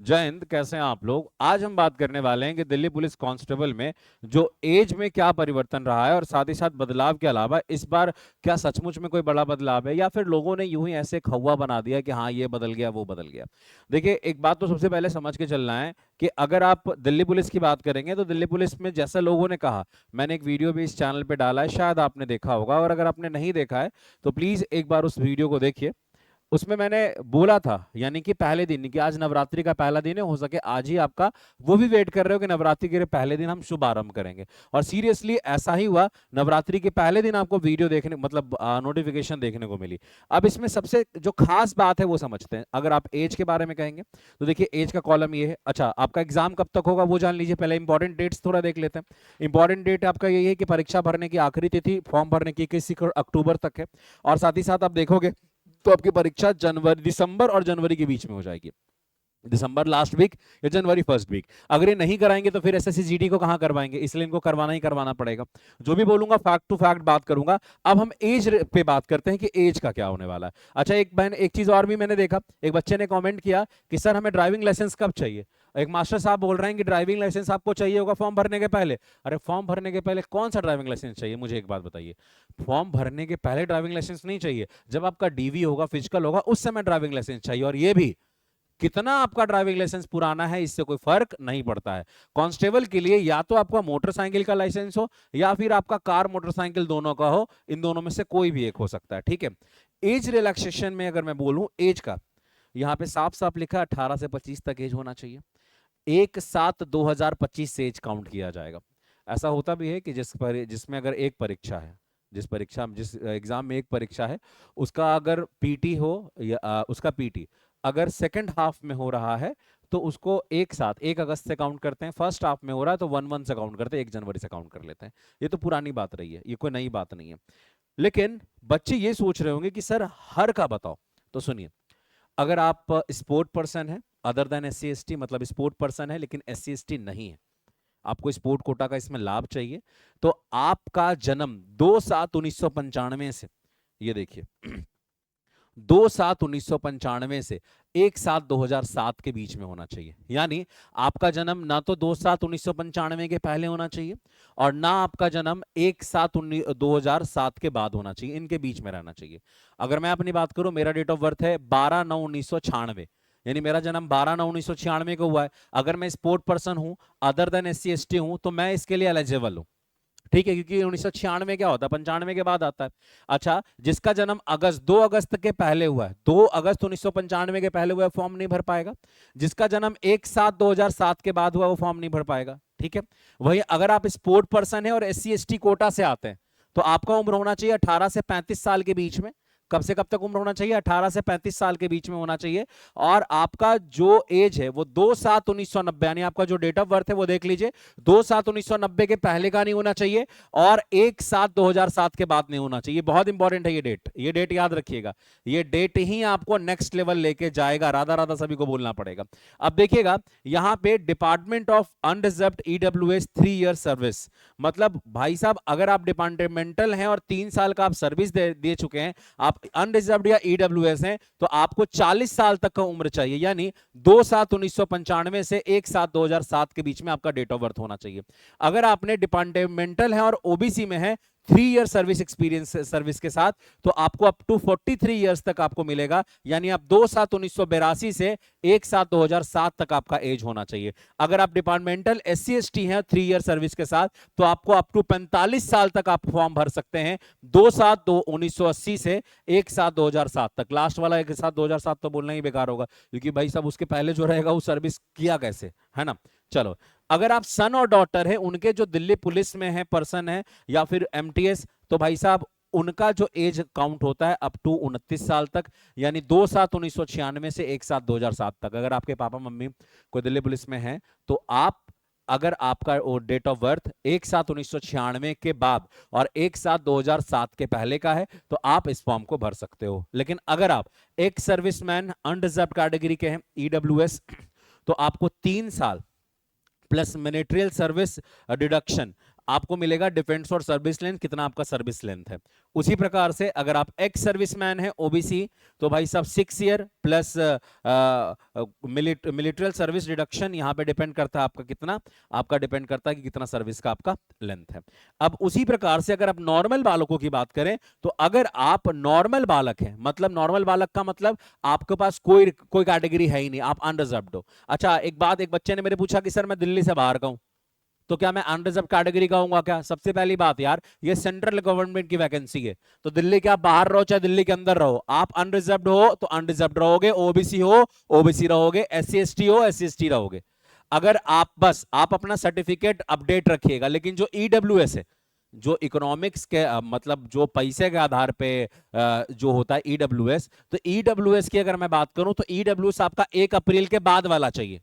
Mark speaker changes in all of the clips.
Speaker 1: जय हिंद। कैसे हैं आप लोग? आज हम बात करने वाले हैं कि दिल्ली पुलिस कांस्टेबल में जो एज में क्या परिवर्तन रहा है और साथ ही साथ बदलाव के अलावा इस बार क्या सचमुच में कोई बड़ा बदलाव है या फिर लोगों ने यूं ही ऐसे खौवा बना दिया कि हाँ ये बदल गया वो बदल गया। देखिए, एक बात तो सबसे पहले समझ के चलना है कि अगर आप दिल्ली पुलिस की बात करेंगे तो दिल्ली पुलिस में जैसा लोगों ने कहा, मैंने एक वीडियो भी इस चैनल पे डाला है, शायद आपने देखा होगा, और अगर आपने नहीं देखा है तो प्लीज एक बार उस वीडियो को देखिए। उसमें मैंने बोला था, यानी कि पहले दिन, कि आज नवरात्रि का पहला दिन है, हो सके आज ही आपका वो भी वेट कर रहे हो कि नवरात्रि के पहले दिन हम शुभ आरंभ करेंगे। और सीरियसली ऐसा ही हुआ, नवरात्रि के पहले दिन आपको वीडियो देखने मतलब नोटिफिकेशन देखने को मिली। अब इसमें सबसे जो खास बात है वो समझते हैं। अगर आप एज के बारे में कहेंगे तो देखिए, एज का कॉलम ये है। अच्छा, आपका एग्जाम कब तक होगा वो जान लीजिए। पहले इंपॉर्टेंट डेट्स थोड़ा देख लेते हैं। इंपॉर्टेंट डेट आपका यही है कि परीक्षा भरने की आखिरी तिथि फॉर्म भरने की 21 अक्टूबर तक है। और साथ ही साथ आप देखोगे तो आपकी परीक्षा जनवरी, दिसंबर और जनवरी के बीच में हो जाएगी। दिसंबर लास्ट वीक या जनवरी फर्स्ट वीक। अगर ये नहीं कराएंगे तो फिर एसएससी जीडी को कहां करवाएंगे, इसलिए इनको करवाना ही करवाना पड़ेगा। जो भी बोलूंगा फैक्ट टू फैक्ट बात करूंगा। अब हम एज पे बात करते हैं कि एज का क्या होने वाला है। अच्छा, एक बहन, एक चीज और भी मैंने देखा, एक बच्चे ने कमेंट किया कि सर हमें ड्राइविंग लाइसेंस कब चाहिए। एक मास्टर साहब बोल रहे हैं कि ड्राइविंग लाइसेंस आपको चाहिए होगा फॉर्म भरने के पहले। अरे फॉर्म भरने के पहले कौन सा ड्राइविंग लाइसेंस चाहिए, मुझे एक बात बताइए। फॉर्म भरने के पहले ड्राइविंग लाइसेंस नहीं चाहिए, जब आपका डीवी होगा, फिजिकल होगा, उस समय ड्राइविंग लाइसेंस चाहिए। और ये भी कितना आपका ड्राइविंग लाइसेंस पुराना है इससे कोई फर्क नहीं पड़ता है। कांस्टेबल के लिए या तो आपका मोटरसाइकिल का लाइसेंस हो या फिर आपका कार मोटरसाइकिल दोनों का हो, इन दोनों में से कोई भी एक हो सकता है, ठीक है। एज रिलैक्सेशन में अगर मैं बोलूं एज का, यहाँ पे साफ साफ लिखा 18 से 25 तक एज होना चाहिए। 1/7/2025 से एज काउंट किया जाएगा। ऐसा होता भी है कि जिसमें अगर एक परीक्षा है, जिस एग्जाम में एक परीक्षा है, उसका अगर पीटी हो या उसका पीटी अगर सेकंड हाफ में हो रहा है तो उसको एक साथ 1 अगस्त से काउंट करते हैं। फर्स्ट हाफ में हो रहा है तो 1/1 से काउंट करते हैं, 1 जनवरी से काउंट कर लेते हैं। ये तो पुरानी बात रही है, ये कोई नई बात नहीं है। लेकिन बच्चे ये सोच रहे होंगे कि सर हर का बताओ। तो सुनिए, अगर आप स्पोर्ट पर्सन है other than S C S T, मतलब स्पोर्ट पर्सन है लेकिन एस सी एस टी नहीं है, आपको स्पोर्ट कोटा का इसमें लाभ चाहिए, तो आपका जन्म 2/7/1995 से, ये देखिए 2/7/1995 से 1/7/2007 के बीच में होना चाहिए। यानी आपका जन्म ना तो 2/7/1995 के पहले होना चाहिए और ना आपका जन्म 1/7/2007 के बाद होना चाहिए, इनके बीच में रहना चाहिए। अगर मैं अपनी बात करूं, मेरा डेट ऑफ बर्थ है 12/9/1996, यानी मेरा जन्म 12/9/1996 को हुआ है। अगर मैं स्पोर्ट पर्सन हूं other than S C S T हूं तो मैं इसके लिए एलिजिबल हूं, ठीक है, क्योंकि 1996 क्या होता है, 95 के बाद आता है। अच्छा, जिसका जन्म 2 अगस्त के पहले हुआ है, 2 अगस्त 1995 के पहले हुआ है, फॉर्म नहीं भर पाएगा। जिसका जन्म 1/7/2007 के बाद हुआ वो फॉर्म नहीं भर पाएगा, ठीक है। वही अगर आप स्पोर्ट पर्सन है और S C S T quota से आते हैं तो आपका उम्र होना चाहिए 18 से 35 साल के बीच में। कब से कब तक उम्र होना चाहिए? 18 से 35 साल के बीच में होना चाहिए। और आपका जो एज है वो 2/7/1990, यानी आपका जो डेट ऑफ बर्थ है वो देख लीजिए, 2/7/1990 के पहले का नहीं होना चाहिए और 1/7/2007 के बाद नहीं होना चाहिए। बहुत इंपॉर्टेंट है ये डेट, ये डेट याद रखिएगा। ये डेट ही आपको नेक्स्ट लेवल लेके जाएगा, राधा राधा सभी को बोलना पड़ेगा। अब देखिएगा यहां पे department of unreserved EWS 3 year service, मतलब भाई साहब अगर आप डिपार्टमेंटल हैं और 3 साल का आप सर्विस दे चुके हैं, आप अनरिजर्व्ड या ईडब्ल्यूएस हैं, तो आपको 40 साल तक का उम्र चाहिए। यानी 2/7/1995 से 1/7/2007 के बीच में आपका डेट ऑफ बर्थ होना चाहिए। अगर आपने डिपार्टमेंटल है और ओबीसी में है 3 ईयर सर्विस एक्सपीरियंस सर्विस के साथ, तो आपको अप टू 43 ईयर्स तक आपको मिलेगा। यानी आप 2/7/1982 से 1/7/2007 तक आपका एज होना चाहिए। अगर आप departmental S C S T हैं 3 ईयर सर्विस के साथ, तो आपको अप टू 45 साल तक आप फॉर्म भर सकते हैं, 2/7/1980 से 1/7/2007 तक। लास्ट वाला 1/7/2007 तो बोलना ही बेकार होगा, क्योंकि भाई साहब उसके पहले जो रहेगा वो सर्विस किया कैसे, है ना। चलो, अगर आप सन और डॉटर है उनके जो दिल्ली पुलिस में है पर्सन है या फिर एमटीएस, तो भाई साहब उनका जो एज काउंट होता है अप टू 29 साल तक, यानी 2/7/1996 से 1/7/2007 तक। अगर आपके पापा मम्मी कोई दिल्ली पुलिस में है तो आप, अगर आपका डेट ऑफ बर्थ 1/7/1996 के बाद और 1/7/2007 के पहले का है तो आप इस फॉर्म को भर सकते हो। लेकिन अगर आप एक सर्विसमैन अनरिजर्व कैटेगरी के हैं ईडब्ल्यूएस, तो आपको 3 साल प्लस मिलिट्रियल सर्विस डिडक्शन आपको मिलेगा डिफेंस और सर्विस लेंथ, कितना आपका सर्विस लेंथ है। उसी प्रकार से अगर आप एक्स सर्विसमैन है ओबीसी, तो भाई साहब 6 year plus military service deduction, यहां पे डिपेंड करता है आपका कितना, आपका डिपेंड करता है कि कितना सर्विस का आपका लेंथ है। अब उसी प्रकार से अगर आप नॉर्मल बालकों की बात करें, तो अगर आप नॉर्मल बालक हैं, मतलब नॉर्मल बालक का मतलब आपके पास कोई कोई कैटेगरी है ही नहीं, आप अनरिजर्व्ड हो। अच्छा एक बात, एक बच्चे ने मेरे पूछा कि सर मैं दिल्ली से बाहर का हूं, तो क्या मैं अनरिजर्व कैटेगरी का हूंगा क्या? सबसे पहली बात यार, ये सेंट्रल गवर्नमेंट की वैकेंसी है, तो दिल्ली के आप बाहर रहो चाहे दिल्ली के अंदर रहो, आप अनरिजर्व्ड हो तो अनरिजर्व्ड रहोगे, ओबीसी हो ओबीसी रहोगे, एससी एसटी हो एससी एसटी रहोगे। अगर आप बस आप अपना सर्टिफिकेट अपडेट रखिएगा, लेकिन जो ईडब्ल्यूएस है, जो इकोनॉमिक्स के मतलब जो पैसे के आधार पे जो होता है ईडब्ल्यूएस, तो ईडब्ल्यूएस की अगर मैं बात करूं तो ईडब्ल्यूएस आपका 1 अप्रैल के बाद वाला चाहिए,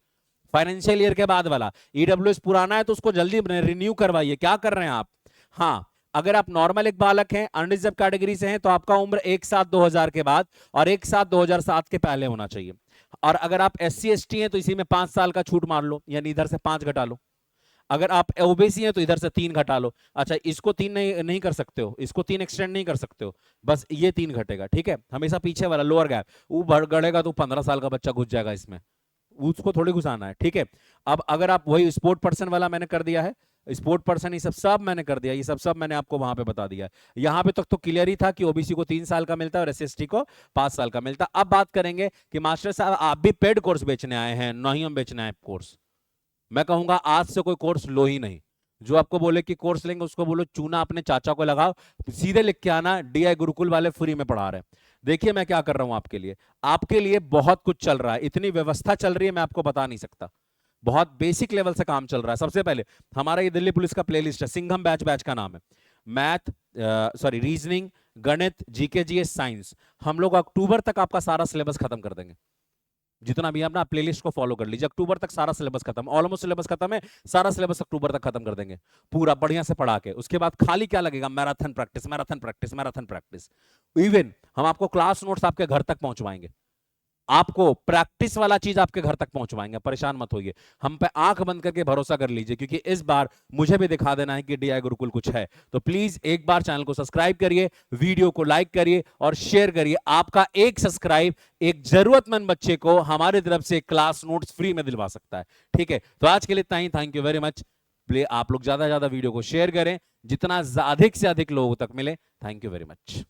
Speaker 1: फाइनेंशियल ईयर के बाद वाला। ईडब्ल्यूएस पुराना है तो उसको जल्दी रिन्यू करवाइए। क्या कर रहे हैं आप? हाँ, अगर आप नॉर्मल एक बालक हैं, अनरिजर्व कैटेगरी से हैं, तो आपका उम्र 1/7/2000 के बाद और 1/7/2007 के पहले होना चाहिए। और अगर आप एससी एसटी हैं तो इसी में 5 साल का छूट मार लो, यानी इधर से 5 घटा लो। अगर आप ओबीसी हैं तो इधर से 3 घटा लो। अच्छा इसको 3 नहीं कर सकते हो, इसको 3 एक्सटेंड नहीं कर सकते हो, बस ये 3 घटेगा, ठीक है। हमेशा पीछे वाला लोअर गैप वो बढ़ेगा तो 15 साल का बच्चा घुस जाएगा इसमें, उसको थोड़ी घुसाना है, ठीक है। अब अगर आप वही स्पोर्ट पर्सन वाला मैंने कर दिया है, स्पोर्ट पर्सन ये सब मैंने कर दिया, ये सब मैंने आपको वहां पे बता दिया है। यहां पे तक तो क्लियर ही था कि ओबीसी को 3 साल का मिलता है और एसएसटी को 5 साल का मिलता है। अब बात करेंगे कि मास्टर साहब आप भी पेड कोर्स बेचने आए हैं, नहीं हम बेचने आए कोर्स। मैं कहूंगा आज से कोई कोर्स लो ही नहीं। जो आपको बोले कि कोर्स लेंगे उसको बोलो चूना अपने चाचा को लगाओ, सीधे लिख के आना डीआई गुरुकुल वाले फ्री में पढ़ा रहे हैं। देखिए मैं क्या कर रहा हूं आपके लिए, आपके लिए बहुत कुछ चल रहा है, इतनी व्यवस्था चल रही है मैं आपको बता नहीं सकता। बहुत बेसिक लेवल से काम चल रहा है। सबसे पहले हमारा ये दिल्ली पुलिस का प्लेलिस्ट है, सिंघम बैच, बैच का नाम है। मैथ सॉरी रीजनिंग, गणित, जीके जीएस, साइंस, हम लोग अक्टूबर तक आपका सारा सिलेबस खत्म कर देंगे। जितना भी अपना प्लेलिस्ट को फॉलो कर लीजिए, अक्टूबर तक सारा सिलेबस खत्म, ऑलमोस्ट सिलेबस खत्म है, सारा सिलेबस अक्टूबर तक खत्म कर देंगे पूरा बढ़िया से पढ़ा के। उसके बाद खाली क्या लगेगा? Marathon practice, marathon practice, marathon practice. Even हम आपको क्लास नोट्स आपके घर तक पहुंचवाएंगे, आपको प्रैक्टिस वाला चीज आपके घर तक पहुंचवाएंगे, परेशान मत होइए। हम पे आंख बंद करके भरोसा कर लीजिए, क्योंकि इस बार मुझे भी दिखा देना है कि डीआई गुरुकुल कुछ है। तो प्लीज एक बार चैनल को सब्सक्राइब करिए, वीडियो को लाइक करिए और शेयर करिए। आपका एक सब्सक्राइब एक जरूरतमंद बच्चे को हमारी तरफ से क्लास नोट्स फ्री में दिलवा सकता है, ठीक है। तो आज के लिए इतना ही, थैंक यू वेरी मच। आप लोग ज्यादा से ज्यादा वीडियो को शेयर करें, जितना अधिक से अधिक लोगों तक मिले। Thank you very much.